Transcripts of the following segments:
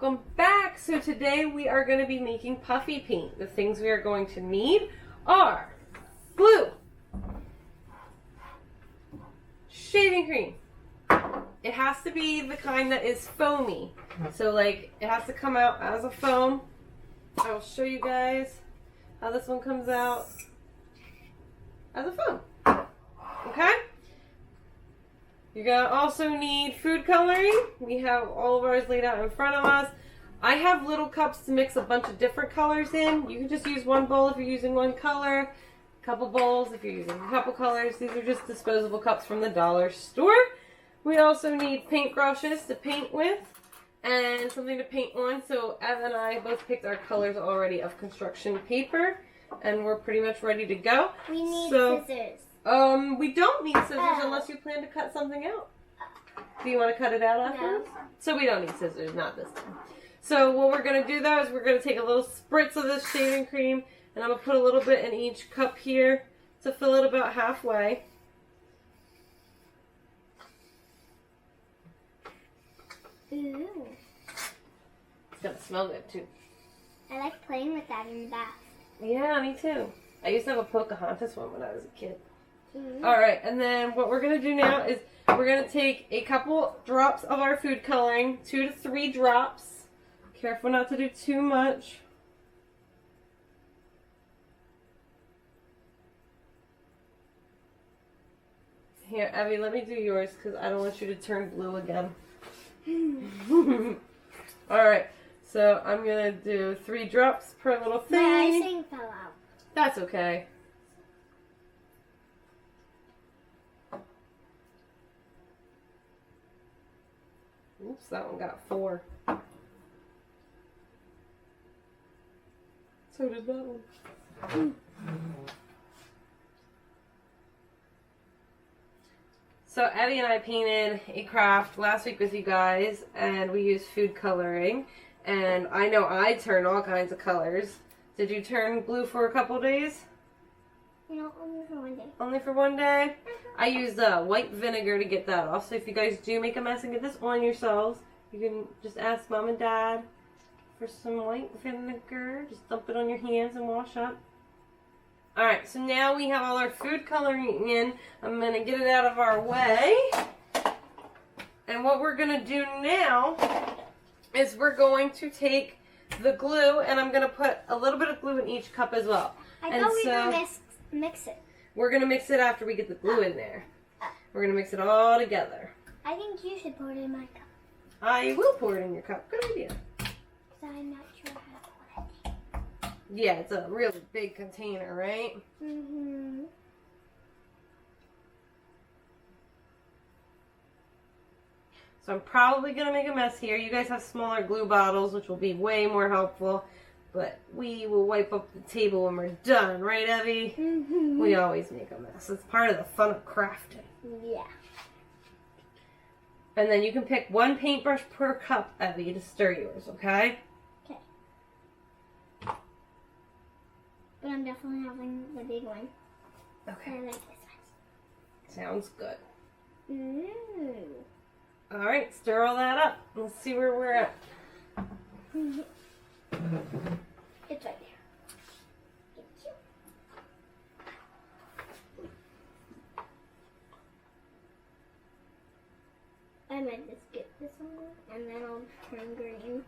welcome back. So today we are going to be making puffy paint. The things we are going to need are glue, shaving cream. It has to be the kind that is foamy. So like it has to come out as a foam. I will show you guys how this one comes out as a foam. Okay? You're going to also need food coloring. We have all of ours laid out in front of us. I have little cups to mix a bunch of different colors in. You can just use one bowl if you're using one color. A couple bowls if you're using a couple colors. These are just disposable cups from the dollar store. We also need paintbrushes to paint with and something to paint on. So Ev and I both picked our colors already of construction paper and we're pretty much ready to go. We need scissors. We don't need scissors unless you plan to cut something out. Do you want to cut it out afterwards? No. So we don't need scissors, not this time. So what we're going to do though is we're going to take a little spritz of this shaving cream and I'm going to put a little bit in each cup here to fill it about halfway. Ooh. It's going to smell good too. I like playing with that in the bath. Yeah, me too. I used to have a Pocahontas one when I was a kid. Mm-hmm. Alright, and then what we're going to do now is we're going to take a couple drops of our food coloring, 2 to 3 drops. Careful not to do too much. Here, Evie, let me do yours because I don't want you to turn blue again. Alright, so I'm going to do 3 drops per little thing. My icing fell out. That's okay. Oops, that one got 4. So did that one. So Eddie and I painted a craft last week with you guys, and we used food coloring. And I know I turned all kinds of colors. Did you turn blue for a couple days? No, only for one day. Only for one day? I used white vinegar to get that off. So if you guys do make a mess and get this on yourselves, you can just ask Mom and Dad for some white vinegar. Just dump it on your hands and wash up. Alright, so now we have all our food coloring in. I'm going to get it out of our way. And what we're going to do now is we're going to take the glue and I'm going to put a little bit of glue in each cup as well. I thought we were going to mix it. We're going to mix it after we get the glue in there. We're going to mix it all together. I think you should pour it in my cup. I will pour it in your cup. Good idea. Because I'm not sure how to pour it. Yeah, it's a really big container, right? Mm-hmm. So I'm probably going to make a mess here. You guys have smaller glue bottles, which will be way more helpful. But we will wipe up the table when we're done, right, Evie? Mm-hmm. We always make a mess. It's part of the fun of crafting. Yeah. And then you can pick 1 paintbrush per cup, Evie, to stir yours, okay? Okay. But I'm definitely having the big one. Okay. I like this Sounds good. one. Ooh. Alright, stir all that up. Let's see where we're at. It's right there. Thank you. I might just get this one and then I'll turn green.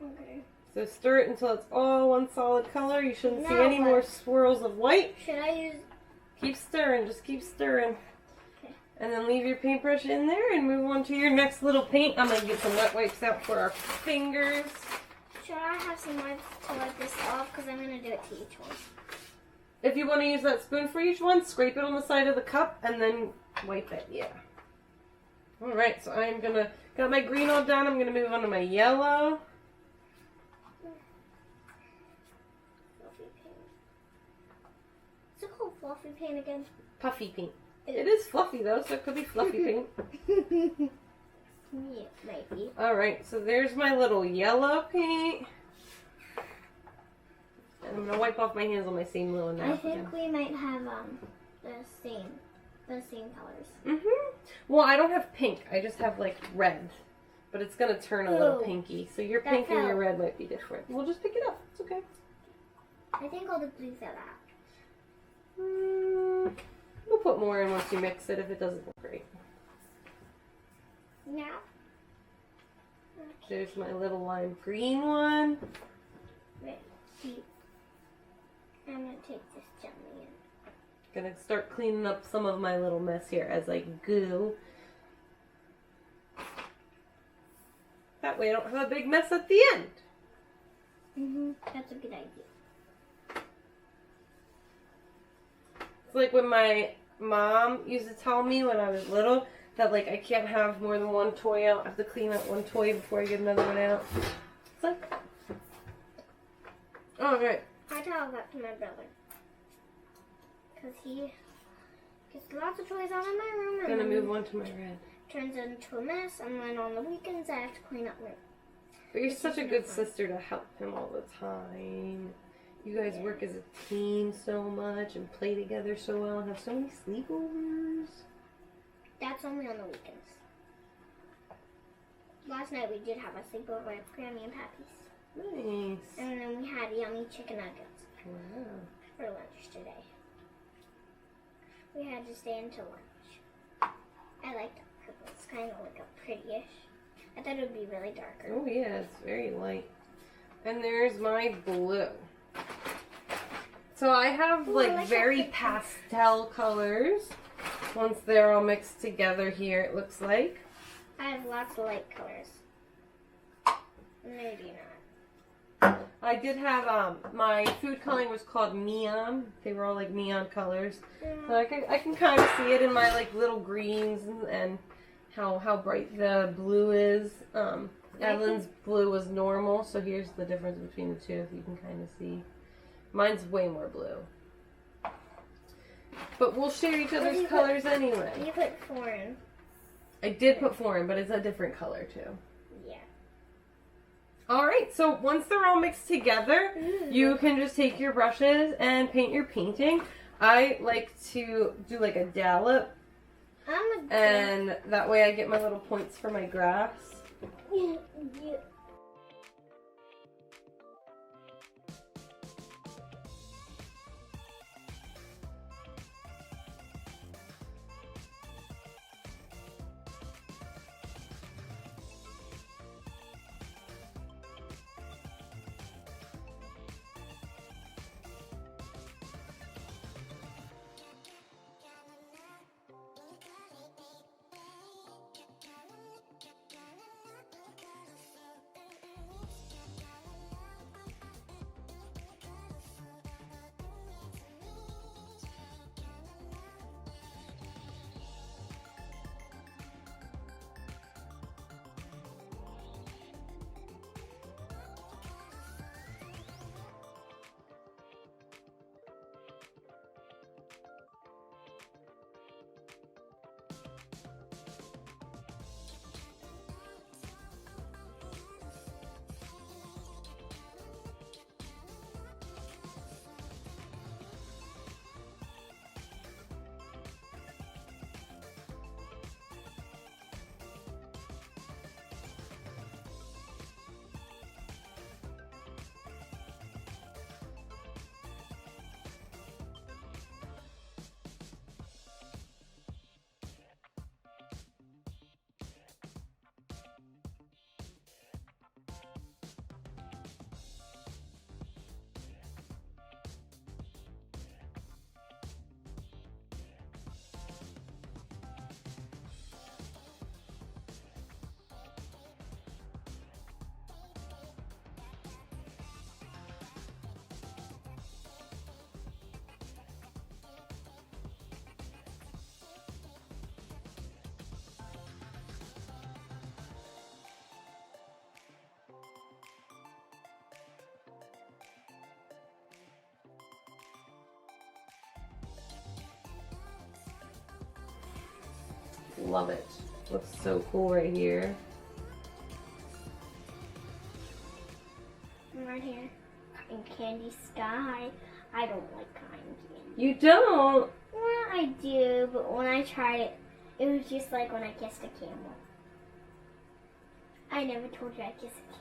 Okay. So stir it until it's all one solid color. You shouldn't see Now any what? more swirls of white. Should I use... Keep stirring, just keep stirring. Okay. And then leave your paintbrush in there and move on to your next little paint. I'm going to get some wet wipes out for our fingers. Should I have some wipes to wipe this off? Because I'm going to do it to each one. If you want to use that spoon for each one, scrape it on the side of the cup and then wipe it, yeah. Alright, so I'm going to, got my green all done, I'm going to move on to my yellow. Fluffy paint. Is it called fluffy paint again? Puffy paint. It is fluffy though, so it could be fluffy paint. Yeah, maybe. Alright, so there's my little yellow paint. And I'm gonna wipe off my hands on my same little napkin. I think we might have the same colors. Well, I don't have pink. I just have like red. But it's gonna turn a little pinky. So your pink and your red might be different. We'll just pick it up. It's okay. I think all the blue fell out. We'll put more in once you mix it if it doesn't look great. Now. There's my little lime green one. Wait, see. I'm gonna take this gently in. Gonna start cleaning up some of my little mess here as I go. That way I don't have a big mess at the end. That's a good idea. It's like when my mom used to tell me when I was little that like I can't have more than one toy out. I have to clean out one toy before I get another one out. It's like, oh right. I tell that to my brother. Because he gets lots of toys out of my room. I'm gonna move on to my red. Turns into a mess, and then on the weekends I have to clean up room. But you're such a good sister to help him all the time. You guys work as a team so much and play together so well and have so many sleepovers. That's only on the weekends. Last night we did have a sleepover at Granny and Pappy's. Nice. And then we had yummy chicken nuggets Wow. for lunch today. We had to stay until lunch. I liked purple. It's kind of like a prettyish. I thought it would be really darker. Oh yeah, it's very light. And there's my blue. So I have like very pastel colors. Once they're all mixed together here, it looks like. I have lots of light colors. Maybe not. I did have, my food coloring was called neon. They were all like neon colors. So I can kind of see it in my like little greens and how bright the blue is. Evelyn's blue was normal, so here's the difference between the two if you can kind of see. Mine's way more blue. But we'll share each other's colors anyway. You put foreign. I did put foreign, but it's a different color too. Yeah. Alright, so once they're all mixed together, you can just take your brushes and paint your painting. I like to do like a dollop, and that way I get my little points for my grass. Yeah. Love it. Looks so cool right here. Right here. Thank you. candy sky. I don't like cotton candy. You don't? Well, I do, but when I tried it, it was just like when I kissed a camel. I never told you I kissed a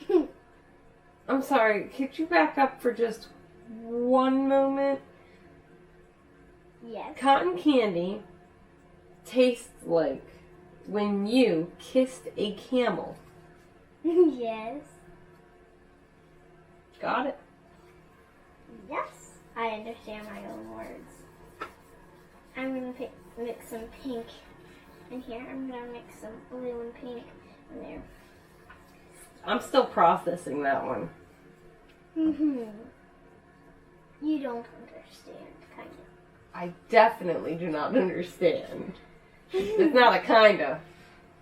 camel. I'm sorry, could you back up for just one moment? Yes. Cotton candy tastes like when you kissed a camel. Yes. Got it? Yes. I understand my own words. I'm going to mix some pink in here. I'm going to mix some blue and pink in there. I'm still processing that one. You don't understand, kind of. I definitely do not understand. It's not a kinda.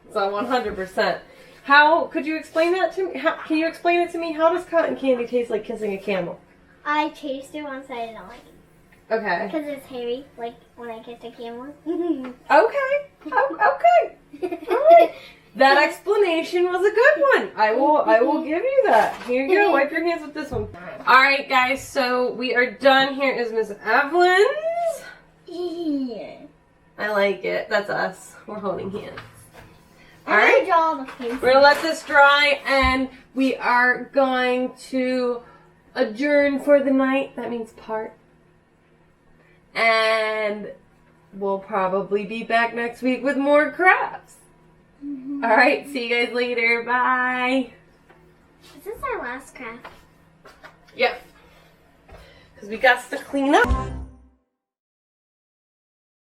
It's a 100%. How could you explain that to me? Can you explain it to me? How does cotton candy taste like kissing a camel? I tasted it once. I didn't like it. Okay. Because it's hairy, like when I kissed a camel. Okay. Okay. All right. That explanation was a good one. I will give you that. Here you go. Wipe your hands with this one. All right, guys. So we are done. Here is Miss Evelyn's. Yeah. I like it. That's us. We're holding hands. All I'm right. gonna draw the face. We're gonna let this dry, and we are going to adjourn for the night. That means part. And we'll probably be back next week with more crafts. All right. See you guys later. Bye. Is this our last craft? Yep. Because we got to clean up.